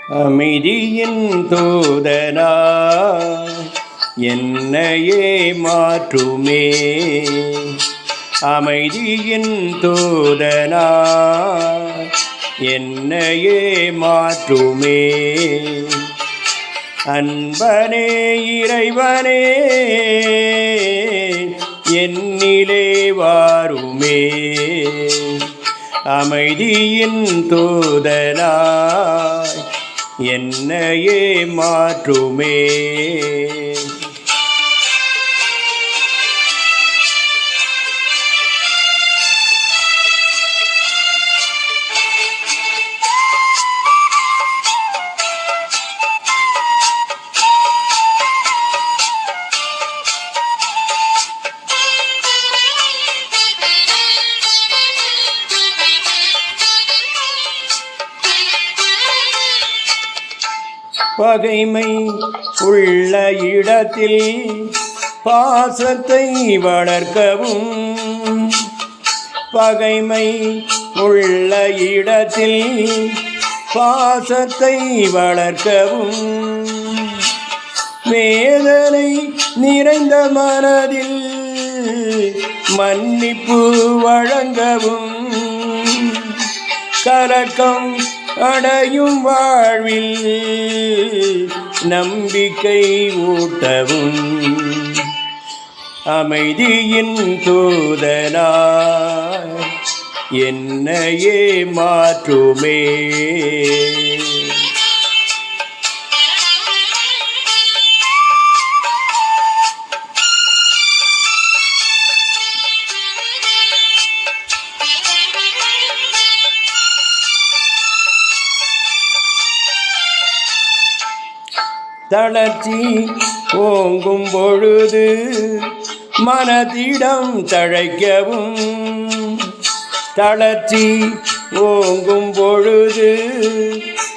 அமைதியின் தூதனாய் என்னையே மாற்றுமே. அமைதியின் தூதனாய் என்னையே மாற்றுமே. அன்பனே இறைவனே என்னிலே வாருமே. அமைதியின் தூதனாய் என்னையே மாற்றுமே. பகைமை உள்ள இடத்தில் பாசத்தை வளர்க்கவும். பகைமை உள்ள இடத்தில் பாசத்தை வளர்க்கவும். வேதனை நிறைந்த மனதில் மன்னிப்பு வழங்கவும். கலக்கம் அடையும் வாழ்வில் நம்பிக்கை ஊட்டவும். அமைதியின் தூதனாய் என்னையே மாற்றுமே. தளர்ச்சி ஓங்கும் பொழுது மனதிடம் தழைக்கவும். தளர்ச்சி ஓங்கும் பொழுது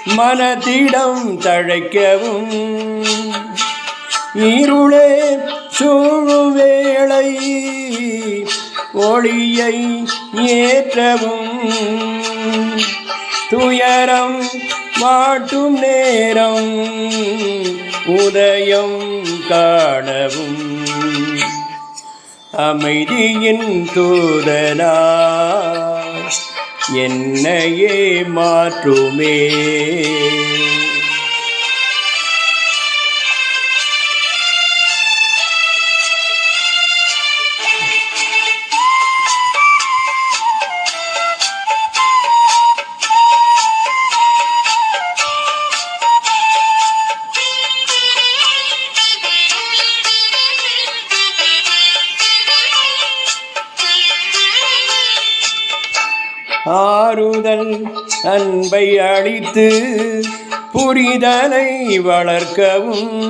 மனதிடம் தழைக்கவும். இருளே சூழும் வேளை ஒளியை ஏற்றவும். துயரம் மாட்டும் நேரம் உதயம் காணவும். அமைதியின் தூதனாய் என்னையே மாற்றுமே. ஆறுதல் அன்பை அளித்து புரிதலை வளர்க்கவும்.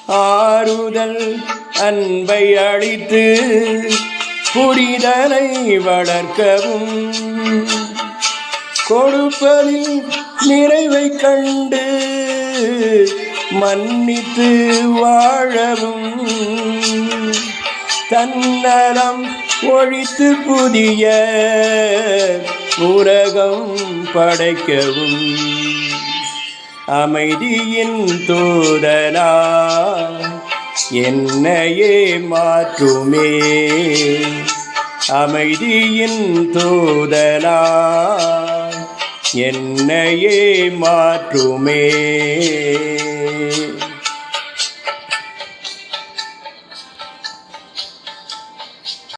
ஆறுதல் அன்பை அளித்து புரிதலை வளர்க்கவும். கொடுப்பதில் நிறைவை கண்டு மன்னித்து வாழவும். தன்னலம் ஒழித்து புதிய உலகம் படைக்கவும். அமைதியின் தூதனாய் என்னையே மாற்றுமே. அமைதியின் தூதனாய் என்னையே மாற்றுமே.